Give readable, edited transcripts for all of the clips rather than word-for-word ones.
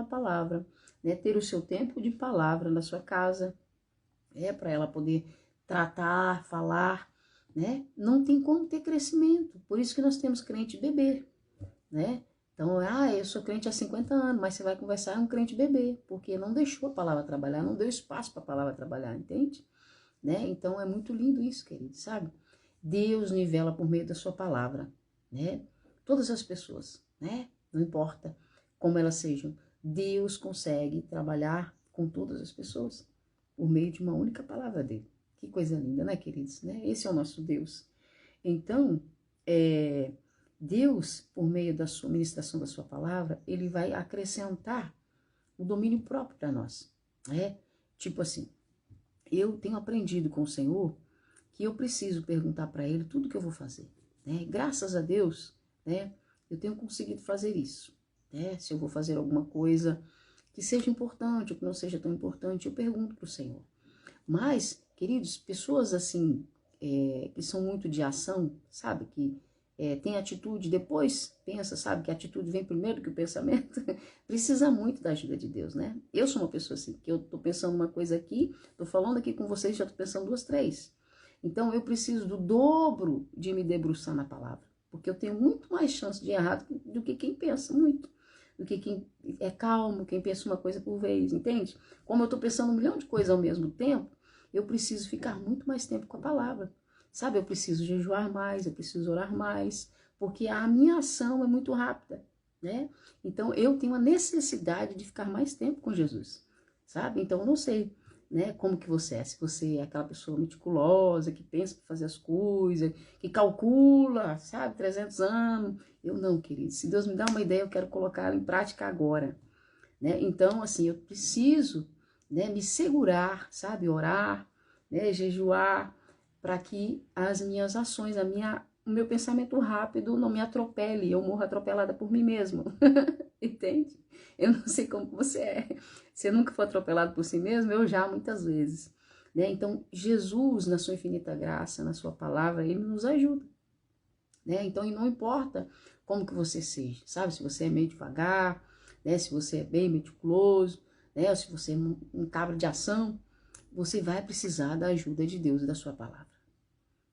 na palavra, né? Ter o seu tempo de palavra na sua casa, para ela poder tratar, falar, né? Não tem como ter crescimento, por isso que nós temos crente bebê, né? Então, eu sou crente há 50 anos, mas você vai conversar com um crente bebê, porque não deixou a palavra trabalhar, não deu espaço para a palavra trabalhar, entende? Né? Então, é muito lindo isso, querido, sabe? Deus nivela por meio da sua palavra, né? Todas as pessoas, né? Não importa como elas sejam, Deus consegue trabalhar com todas as pessoas por meio de uma única palavra dele. Que coisa linda, né, queridos? Né? Esse é o nosso Deus. Então, Deus, por meio da sua ministração da sua palavra, ele vai acrescentar o domínio próprio para nós, né? Tipo assim, eu tenho aprendido com o Senhor que eu preciso perguntar para ele tudo que eu vou fazer, né? Graças a Deus, né? Eu tenho conseguido fazer isso, né? Se eu vou fazer alguma coisa que seja importante ou que não seja tão importante, eu pergunto para o Senhor. Mas, queridos, pessoas assim, que são muito de ação, sabe? Que tem atitude, depois pensa, sabe? Que a atitude vem primeiro que o pensamento. Precisa muito da ajuda de Deus, né? Eu sou uma pessoa assim, que eu tô pensando uma coisa aqui, tô falando aqui com vocês, já tô pensando 2, 3. Então, eu preciso do dobro de me debruçar na palavra. Porque eu tenho muito mais chance de errar do que quem pensa muito. Do que quem é calmo, quem pensa uma coisa por vez, entende? Como eu tô pensando 1 milhão de coisas ao mesmo tempo, eu preciso ficar muito mais tempo com a palavra. Sabe, eu preciso jejuar mais, eu preciso orar mais, porque a minha ação é muito rápida, né? Então, eu tenho a necessidade de ficar mais tempo com Jesus, sabe? Então, eu não sei, né, como que você é. Se você é aquela pessoa meticulosa, que pensa para fazer as coisas, que calcula, sabe, 300 anos. Eu não, querido. Se Deus me dá uma ideia, eu quero colocá-la em prática agora, né? Então, assim, eu preciso, né, me segurar, sabe, orar, né, jejuar, para que as minhas ações, o meu pensamento rápido não me atropele, eu morro atropelada por mim mesma, entende? Eu não sei como você é, você nunca foi atropelado por si mesmo, eu já muitas vezes, né? Então, Jesus, na sua infinita graça, na sua palavra, ele nos ajuda, né? Então, e não importa como que você seja, sabe? Se você é meio devagar, né? Se você é bem meticuloso, né? Ou se você é um cabra de ação, você vai precisar da ajuda de Deus e da sua palavra,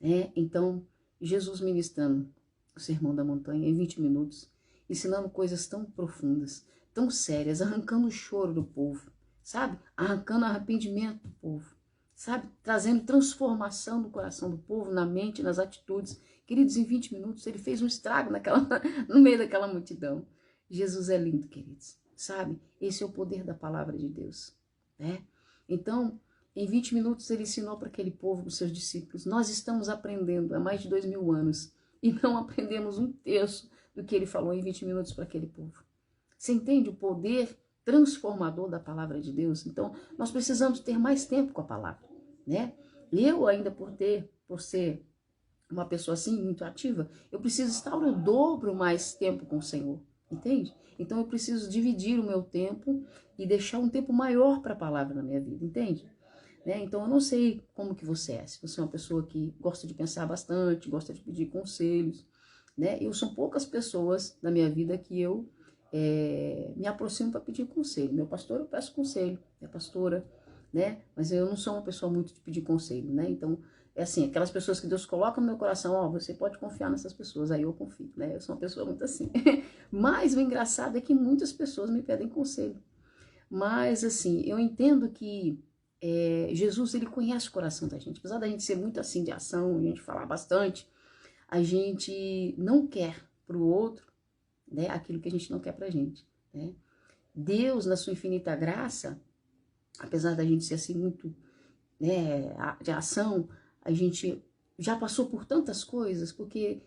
né? Então, Jesus ministrando o Sermão da Montanha em 20 minutos, ensinando coisas tão profundas, tão sérias, arrancando o choro do povo, sabe? Arrancando arrependimento do povo, sabe? Trazendo transformação no coração do povo, na mente, nas atitudes. Queridos, em 20 minutos ele fez um estrago no meio daquela multidão. Jesus é lindo, queridos, sabe? Esse é o poder da palavra de Deus, né? Então, em 20 minutos ele ensinou para aquele povo, os seus discípulos. Nós estamos aprendendo há mais de 2000 anos e não aprendemos 1/3 do que ele falou em 20 minutos para aquele povo. Você entende o poder transformador da palavra de Deus? Então, nós precisamos ter mais tempo com a palavra, né? Eu ainda por ser uma pessoa assim, muito ativa, eu preciso estar o dobro mais tempo com o Senhor, entende? Então, eu preciso dividir o meu tempo e deixar um tempo maior para a palavra na minha vida, entende? Né? Então, eu não sei como que você é. Se você é uma pessoa que gosta de pensar bastante, gosta de pedir conselhos, né? São poucas pessoas na minha vida que eu me aproximo para pedir conselho. Meu pastor, eu peço conselho. Minha pastora, né? Mas eu não sou uma pessoa muito de pedir conselho, né? Então, é assim, aquelas pessoas que Deus coloca no meu coração, ó, você pode confiar nessas pessoas, aí eu confio, né? Eu sou uma pessoa muito assim. Mas o engraçado é que muitas pessoas me pedem conselho. Mas, assim, eu entendo que Jesus, ele conhece o coração da gente. Apesar da gente ser muito assim de ação, a gente falar bastante, a gente não quer para o outro, né, aquilo que a gente não quer pra gente, né? Deus, na sua infinita graça, apesar da gente ser assim muito, né, de ação, a gente já passou por tantas coisas, porque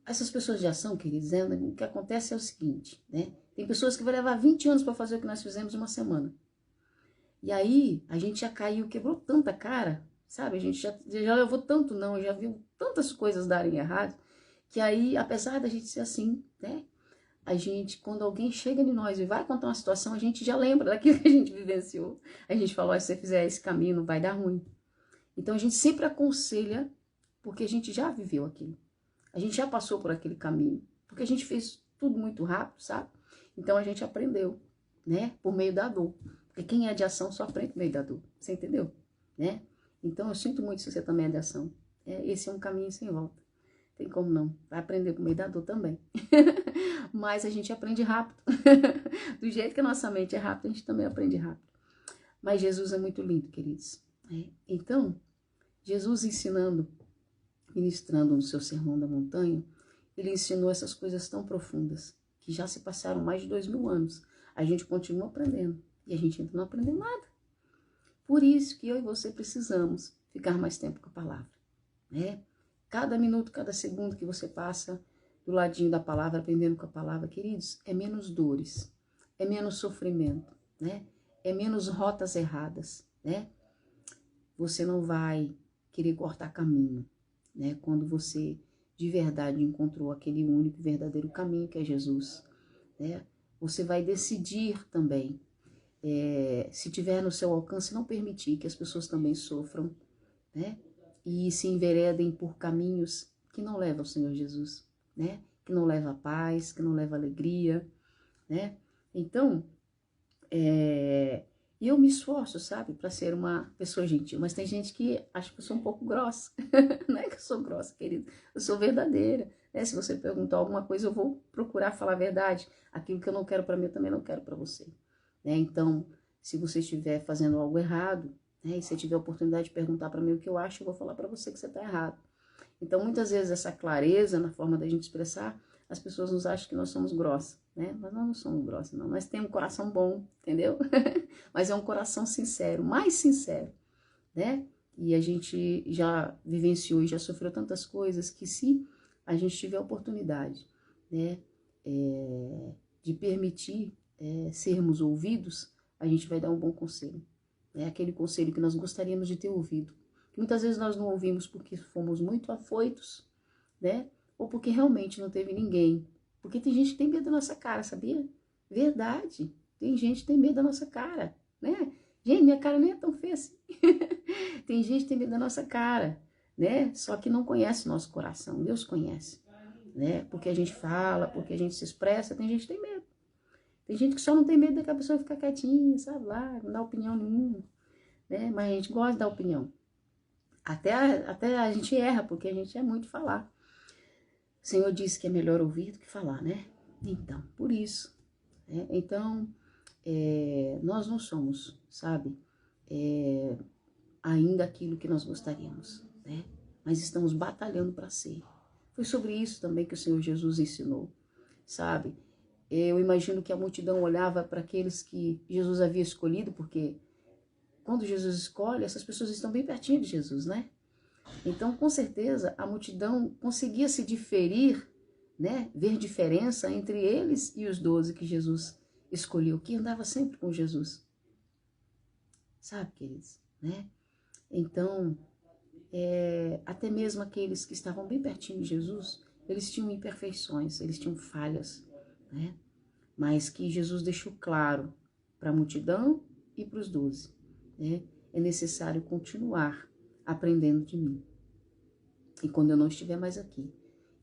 essas pessoas de ação, queridos, o que acontece é o seguinte, né? Tem pessoas que vão levar 20 anos para fazer o que nós fizemos em uma semana. E aí, a gente já caiu, quebrou tanta cara, sabe? A gente já levou tanto não, já viu tantas coisas darem errado, que aí, apesar da gente ser assim, né? A gente, quando alguém chega de nós e vai contar uma situação, a gente já lembra daquilo que a gente vivenciou. A gente fala, se você fizer esse caminho, não vai dar ruim. Então, a gente sempre aconselha, porque a gente já viveu aquilo. A gente já passou por aquele caminho. Porque a gente fez tudo muito rápido, sabe? Então, a gente aprendeu. né? Por meio da dor. Porque quem é de ação só aprende por meio da dor. Você entendeu? Né? Então, eu sinto muito se você também é de ação. Esse é um caminho sem volta. Tem como não. Vai aprender por meio da dor também. Mas a gente aprende rápido. Do jeito que a nossa mente é rápida, a gente também aprende rápido. Mas Jesus é muito lindo, queridos. Então, Jesus ensinando, ministrando no seu Sermão da Montanha, ele ensinou essas coisas tão profundas, que já se passaram mais de 2000 anos. A gente continua aprendendo, e a gente ainda não aprendeu nada. Por isso que eu e você precisamos ficar mais tempo com a palavra, né? Cada minuto, cada segundo que você passa do ladinho da palavra, aprendendo com a palavra, queridos, é menos dores, é menos sofrimento, né? É menos rotas erradas, né? Você não vai querer cortar caminho, né? Quando você de verdade encontrou aquele único verdadeiro caminho que é Jesus, né? Você vai decidir também, se tiver no seu alcance, não permitir que as pessoas também sofram, né? E se enveredem por caminhos que não levam ao Senhor Jesus, né? Que não levam a paz, que não levam a alegria, né? Então, eu me esforço, sabe, para ser uma pessoa gentil, mas tem gente que acha que eu sou um pouco grossa. Não é que eu sou grossa, querido, eu sou verdadeira, né? Se você perguntar alguma coisa, eu vou procurar falar a verdade. Aquilo que eu não quero para mim, eu também não quero para você, né? Então, se você estiver fazendo algo errado, né, e se tiver a oportunidade de perguntar para mim o que eu acho, eu vou falar para você que você está errado. Então, muitas vezes, essa clareza na forma da gente expressar, as pessoas nos acham que nós somos grossas, né? Mas nós não somos grossas, não. Nós temos um coração bom, entendeu? Mas é um coração sincero, mais sincero, né? E a gente já vivenciou e já sofreu tantas coisas que se a gente tiver a oportunidade, né, de permitir sermos ouvidos, a gente vai dar um bom conselho. É aquele conselho que nós gostaríamos de ter ouvido. Muitas vezes nós não ouvimos porque fomos muito afoitos, né? Ou porque realmente não teve ninguém. Porque tem gente que tem medo da nossa cara, sabia? Verdade. Tem gente que tem medo da nossa cara, né? Gente, minha cara nem é tão feia assim. Tem gente que tem medo da nossa cara, né? Só que não conhece o nosso coração. Deus conhece, né? Porque a gente fala, porque a gente se expressa, tem gente que tem medo. Tem gente que só não tem medo da pessoa ficar quietinha, sabe lá, não dá opinião nenhuma, né? Mas a gente gosta de dar opinião. Até a gente erra, porque a gente é muito falar. O Senhor disse que é melhor ouvir do que falar, né? Então, por isso. Né? Então, nós não somos, sabe, ainda aquilo que nós gostaríamos, né? Mas estamos batalhando para ser. Foi sobre isso também que o Senhor Jesus ensinou, sabe? Eu imagino que a multidão olhava para aqueles que Jesus havia escolhido, porque quando Jesus escolhe, essas pessoas estão bem pertinho de Jesus, né? Então, com certeza, a multidão conseguia se diferir, né? Ver diferença entre eles e os 12 que Jesus escolheu, que andava sempre com Jesus. Sabe, queridos, né? Então, até mesmo aqueles que estavam bem pertinho de Jesus, eles tinham imperfeições, eles tinham falhas, né? Mas que Jesus deixou claro para a multidão e para os 12, né? É necessário continuar aprendendo de mim. E quando eu não estiver mais aqui,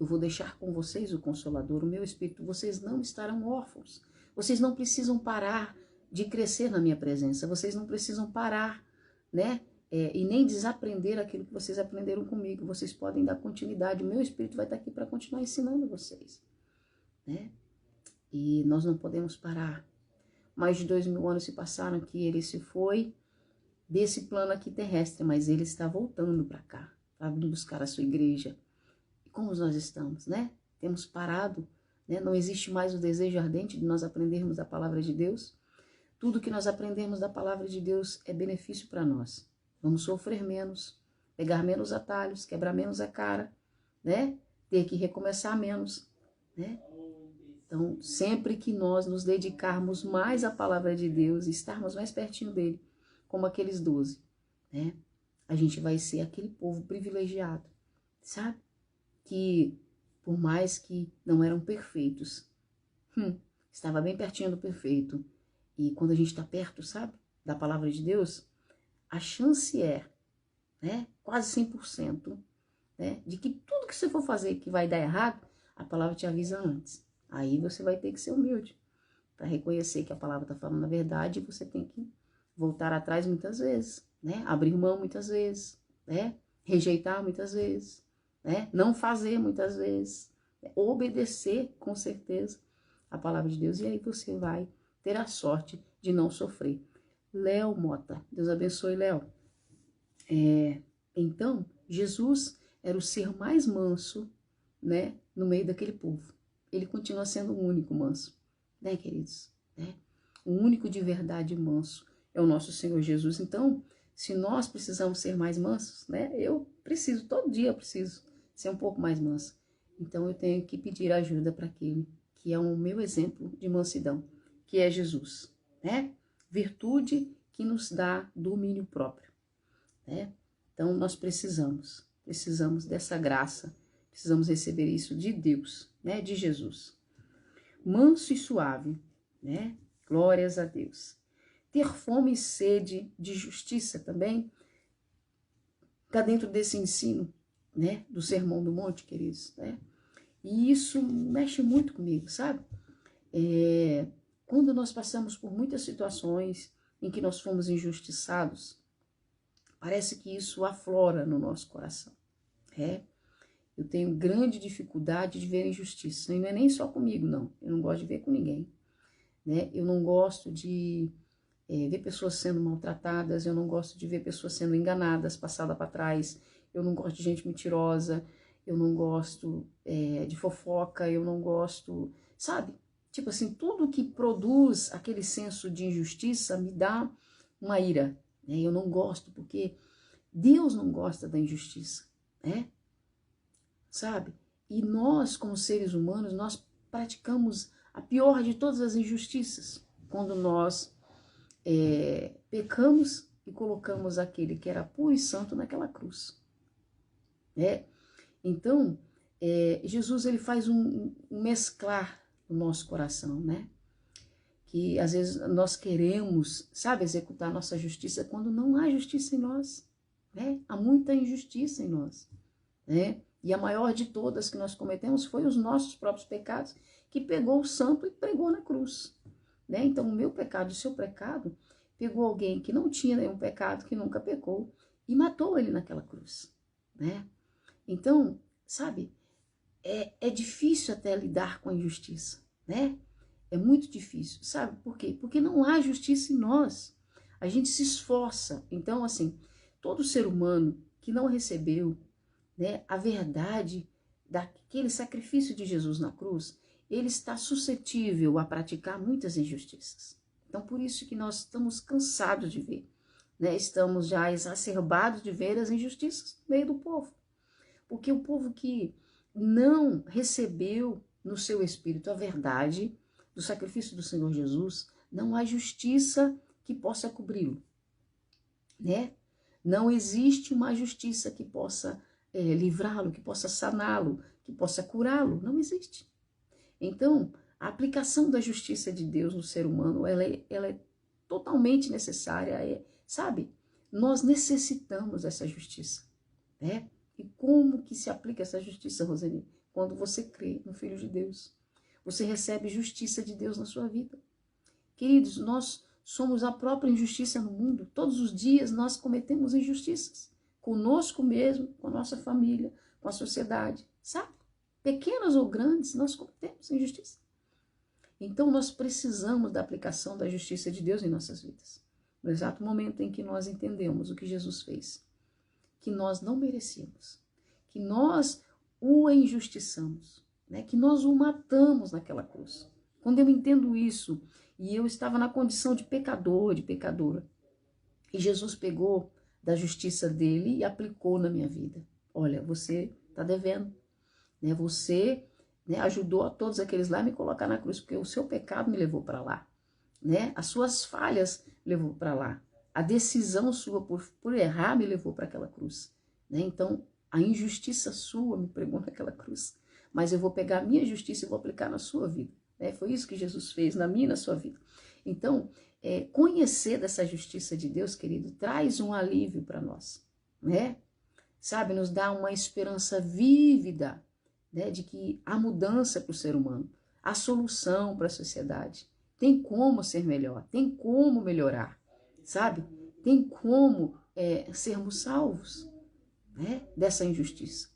eu vou deixar com vocês o Consolador, o meu Espírito. Vocês não estarão órfãos. Vocês não precisam parar de crescer na minha presença. Vocês não precisam parar, né? E nem desaprender aquilo que vocês aprenderam comigo. Vocês podem dar continuidade. O meu Espírito vai estar aqui para continuar ensinando vocês, né? E nós não podemos parar. Mais de 2000 anos se passaram que ele se foi desse plano aqui terrestre, mas ele está voltando para cá, para vir buscar a sua igreja. E como nós estamos, né? Temos parado, né? Não existe mais o desejo ardente de nós aprendermos a palavra de Deus. Tudo que nós aprendemos da palavra de Deus é benefício para nós. Vamos sofrer menos, pegar menos atalhos, quebrar menos a cara, né? Ter que recomeçar menos, né? Então, sempre que nós nos dedicarmos mais à palavra de Deus e estarmos mais pertinho dele, como aqueles 12, né? A gente vai ser aquele povo privilegiado, sabe? Que, por mais que não eram perfeitos, estava bem pertinho do perfeito. E quando a gente está perto, sabe, da palavra de Deus, a chance né, quase 100%, né, de que tudo que você for fazer que vai dar errado, a palavra te avisa antes. Aí você vai ter que ser humilde para reconhecer que a palavra está falando a verdade, você tem que voltar atrás muitas vezes, né? Abrir mão muitas vezes, né? Rejeitar muitas vezes, né? Não fazer muitas vezes, obedecer com certeza a palavra de Deus, e aí você vai ter a sorte de não sofrer. Léo Mota, Deus abençoe, Léo. Então, Jesus era o ser mais manso, né, no meio daquele povo. Ele continua sendo o único manso, né, queridos? Né? O único de verdade manso é o nosso Senhor Jesus. Então, se nós precisamos ser mais mansos, né, eu preciso, todo dia eu preciso ser um pouco mais manso. Então, eu tenho que pedir ajuda para aquele que é o meu exemplo de mansidão, que é Jesus, né? Virtude que nos dá domínio próprio, né? Então, nós precisamos dessa graça, precisamos receber isso de Deus, né? De Jesus. Manso e suave, né? Glórias a Deus. Ter fome e sede de justiça também está dentro desse ensino, né? Do Sermão do Monte, queridos, né? E isso mexe muito comigo, sabe? Quando nós passamos por muitas situações em que nós fomos injustiçados, parece que isso aflora no nosso coração. Eu tenho grande dificuldade de ver injustiça. E não é nem só comigo, não. Eu não gosto de ver com ninguém, né? Eu não gosto de ver pessoas sendo maltratadas. Eu não gosto de ver pessoas sendo enganadas, passadas para trás. Eu não gosto de gente mentirosa. Eu não gosto de fofoca. Eu não gosto, sabe? Tipo assim, tudo que produz aquele senso de injustiça me dá uma ira, né? Eu não gosto, porque Deus não gosta da injustiça, né? Sabe? E nós, como seres humanos, nós praticamos a pior de todas as injustiças, quando nós pecamos e colocamos aquele que era puro e santo naquela cruz, né? Então, Jesus, ele faz um mesclar no nosso coração, né? Que às vezes nós queremos, sabe, executar a nossa justiça quando não há justiça em nós, né? Há muita injustiça em nós, né? E a maior de todas que nós cometemos foi os nossos próprios pecados, que pegou o santo e pregou na cruz, né? Então, o meu pecado, o seu pecado, pegou alguém que não tinha nenhum pecado, que nunca pecou, e matou ele naquela cruz, né? Então, sabe, é difícil até lidar com a injustiça, né? É muito difícil, sabe? Por quê? Porque não há justiça em nós. A gente se esforça. Então, assim, todo ser humano que não recebeu, né, a verdade daquele sacrifício de Jesus na cruz, ele está suscetível a praticar muitas injustiças. Então, por isso que nós estamos cansados de ver, né? Estamos já exacerbados de ver as injustiças no meio do povo. Porque o povo que não recebeu no seu espírito a verdade do sacrifício do Senhor Jesus, não há justiça que possa cobri-lo, né? Não existe uma justiça que possa livrá-lo, que possa saná-lo, que possa curá-lo, não existe. Então, a aplicação da justiça de Deus no ser humano, ela é totalmente necessária, sabe? Nós necessitamos dessa justiça, né? E como que se aplica essa justiça, Rosane? Quando você crê no Filho de Deus. Você recebe justiça de Deus na sua vida. Queridos, nós somos a própria injustiça no mundo. Todos os dias nós cometemos injustiças. Conosco mesmo, com a nossa família, com a sociedade, sabe? Pequenas ou grandes, nós cometemos injustiça. Então nós precisamos da aplicação da justiça de Deus em nossas vidas. No exato momento em que nós entendemos o que Jesus fez, que nós não merecíamos, que nós o injustiçamos, né? Que nós o matamos naquela cruz. Quando eu entendo isso, e eu estava na condição de pecador, de pecadora, e Jesus pegou da justiça dele e aplicou na minha vida. Olha, você está devendo, né? Você, né, ajudou a todos aqueles lá a me colocar na cruz, porque o seu pecado me levou para lá, né? As suas falhas me levou para lá. A decisão sua por errar me levou para aquela cruz, né? Então, a injustiça sua me pregou naquela cruz. Mas eu vou pegar a minha justiça e vou aplicar na sua vida, né? Foi isso que Jesus fez na minha e na sua vida. Então, conhecer dessa justiça de Deus, querido, traz um alívio para nós, né? Sabe, nos dá uma esperança vívida, né, de que há mudança para o ser humano, há solução para a sociedade. tem como ser melhor, tem como melhorar, sabe? Tem como sermos salvos, né, dessa injustiça.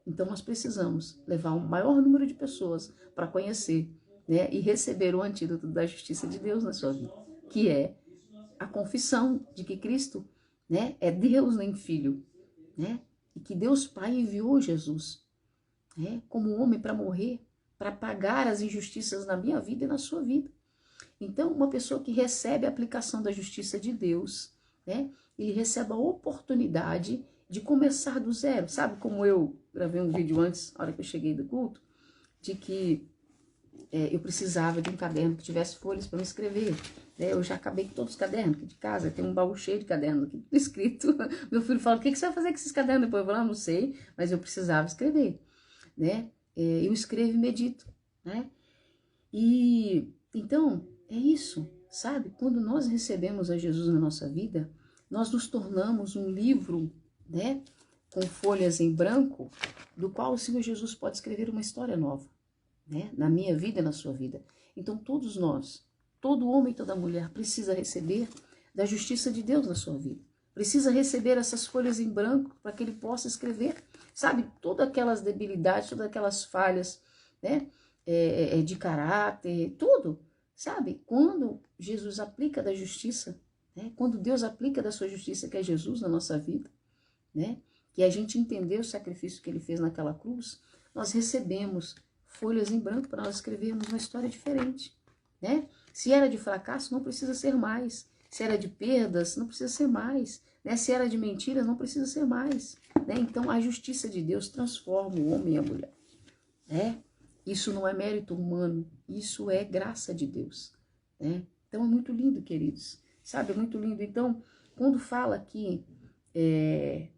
Então nós precisamos levar o maior número de pessoas para conhecer, né, e receber o antídoto da justiça de Deus na sua vida, que é a confissão de que Cristo, né, é Deus nem filho, né, e que Deus Pai enviou Jesus, né, como homem para morrer, para pagar as injustiças na minha vida e na sua vida. Então, uma pessoa que recebe a aplicação da justiça de Deus, né, ele recebe a oportunidade de começar do zero. Sabe como eu gravei um vídeo antes, na hora que eu cheguei do culto, de que eu precisava de um caderno que tivesse folhas para me escrever. Né? Eu já acabei com todos os cadernos aqui de casa, tem um baú cheio de cadernos aqui, tudo escrito. Meu filho fala, o que você vai fazer com esses cadernos depois? Eu falo, não sei, mas eu precisava escrever. Né? Eu escrevo e medito. Né? E então, é isso, sabe? Quando nós recebemos a Jesus na nossa vida, nós nos tornamos um livro, né, com folhas em branco, do qual o Senhor Jesus pode escrever uma história nova, né, na minha vida e na sua vida. Então todos nós, todo homem e toda mulher precisa receber da justiça de Deus na sua vida. Precisa receber essas folhas em branco para que ele possa escrever, sabe, todas aquelas debilidades, todas aquelas falhas, né, de caráter, tudo, sabe? Quando Jesus aplica da justiça, né, quando Deus aplica da sua justiça, que é Jesus na nossa vida, né, que a gente entendeu o sacrifício que ele fez naquela cruz, nós recebemos folhas em branco para nós escrevermos uma história diferente, né? Se era de fracasso, não precisa ser mais. Se era de perdas, não precisa ser mais. Né? Se era de mentiras, não precisa ser mais. Né? Então, a justiça de Deus transforma o homem e a mulher. Né? Isso não é mérito humano, isso é graça de Deus. Né? Então, é muito lindo, queridos. Sabe, é muito lindo. Então, quando fala aqui,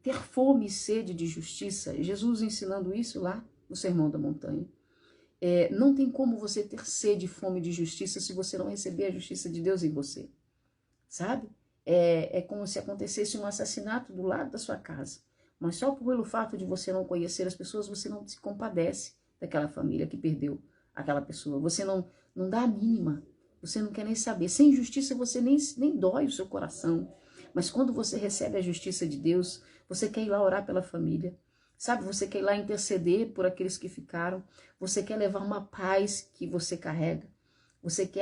ter fome e sede de justiça, Jesus ensinando isso lá no Sermão da Montanha. Não tem como você ter sede e fome de justiça se você não receber a justiça de Deus em você, sabe? É como se acontecesse um assassinato do lado da sua casa, mas só pelo fato de você não conhecer as pessoas, você não se compadece daquela família que perdeu aquela pessoa, você não dá a mínima, você não quer nem saber. Sem justiça você nem dói o seu coração, mas quando você recebe a justiça de Deus, você quer ir lá orar pela família, sabe, você quer ir lá interceder por aqueles que ficaram, você quer levar uma paz que você carrega, você quer